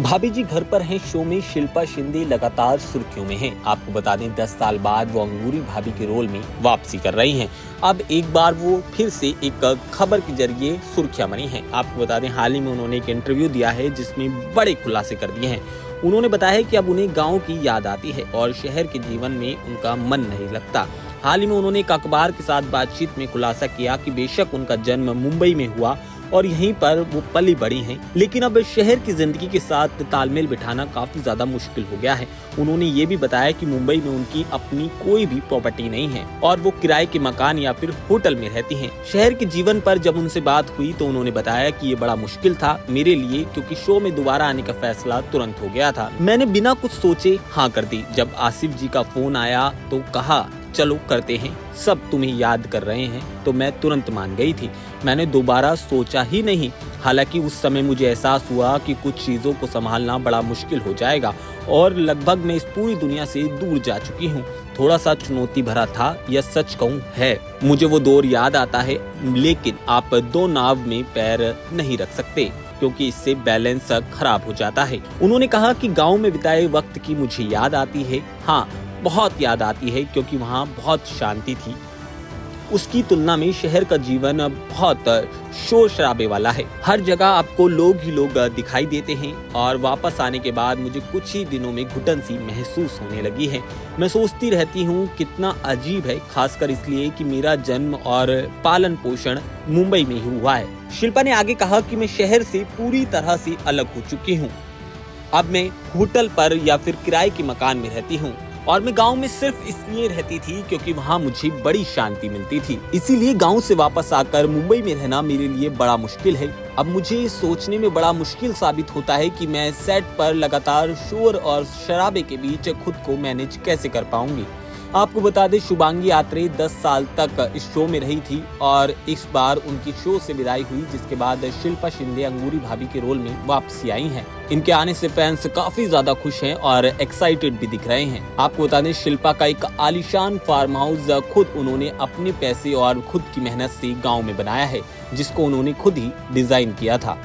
भाभी जी घर पर हैं शो में शिल्पा शिंदे लगातार सुर्खियों में हैं। आपको बता दें 10 साल बाद वो अंगूरी भाभी के रोल में वापसी कर रही हैं। अब एक बार वो फिर से एक खबर के जरिए सुर्खियां बनी हैं। आपको बता दें हाल ही में उन्होंने एक इंटरव्यू दिया है जिसमें बड़े खुलासे कर दिए हैं। उन्होंने बताया है कि अब उन्हें गाँव की याद आती है और शहर के जीवन में उनका मन नहीं लगता। हाल ही में उन्होंने एक अखबार के साथ बातचीत में खुलासा किया कि बेशक उनका जन्म मुंबई में हुआ और यहीं पर वो पली बड़ी हैं, लेकिन अब शहर की जिंदगी के साथ तालमेल बिठाना काफी ज्यादा मुश्किल हो गया है। उन्होंने ये भी बताया कि मुंबई में उनकी अपनी कोई भी प्रॉपर्टी नहीं है और वो किराए के मकान या फिर होटल में रहती हैं। शहर के जीवन पर जब उनसे बात हुई तो उन्होंने बताया कि ये बड़ा मुश्किल था मेरे लिए, क्योंकि शो में दोबारा आने का फैसला तुरंत हो गया था। मैंने बिना कुछ सोचे हाँ कर दी। जब आसिफ जी का फोन आया तो कहा चलो करते हैं, सब तुम्हें याद कर रहे हैं, तो मैं तुरंत मान गई थी। मैंने दोबारा सोचा ही नहीं। हालांकि उस समय मुझे एहसास हुआ कि कुछ चीज़ों को संभालना बड़ा मुश्किल हो जाएगा और लगभग मैं इस पूरी दुनिया से दूर जा चुकी हूँ। थोड़ा सा चुनौती भरा था, यह सच कहूँ है। मुझे वो दौर याद आता है, लेकिन आप दो नाव में पैर नहीं रख सकते क्योंकि इससे बैलेंस खराब हो जाता है। उन्होंने कहा कि गाँव में बिताए वक्त की मुझे याद आती है। हाँ, बहुत याद आती है क्योंकि वहाँ बहुत शांति थी। उसकी तुलना में शहर का जीवन बहुत शोर शराबे वाला है। हर जगह आपको लोग ही लोग दिखाई देते हैं और वापस आने के बाद मुझे कुछ ही दिनों में घुटन सी महसूस होने लगी है। मैं सोचती रहती हूँ कितना अजीब है, खासकर इसलिए कि मेरा जन्म और पालन पोषण मुंबई में ही हुआ है। शिल्पा ने आगे कहा कि मैं शहर से पूरी तरह से अलग हो चुकी हूँ। अब मैं होटल पर या फिर किराए के मकान में रहती हूँ और मैं गांव में सिर्फ इसलिए रहती थी क्योंकि वहां मुझे बड़ी शांति मिलती थी। इसीलिए गांव से वापस आकर मुंबई में रहना मेरे लिए बड़ा मुश्किल है। अब मुझे सोचने में बड़ा मुश्किल साबित होता है कि मैं सेट पर लगातार शोर और शराबे के बीच खुद को मैनेज कैसे कर पाऊंगी। आपको बता दें शुभांगी आत्रे 10 साल तक इस शो में रही थी और इस बार उनकी शो से विदाई हुई, जिसके बाद शिल्पा शिंदे अंगूरी भाभी के रोल में वापसी आई हैं। इनके आने से फैंस काफी ज्यादा खुश हैं और एक्साइटेड भी दिख रहे हैं। आपको बता दें शिल्पा का एक आलीशान फार्म हाउस खुद उन्होंने अपने पैसे और खुद की मेहनत से गाँव में बनाया है, जिसको उन्होंने खुद ही डिजाइन किया था।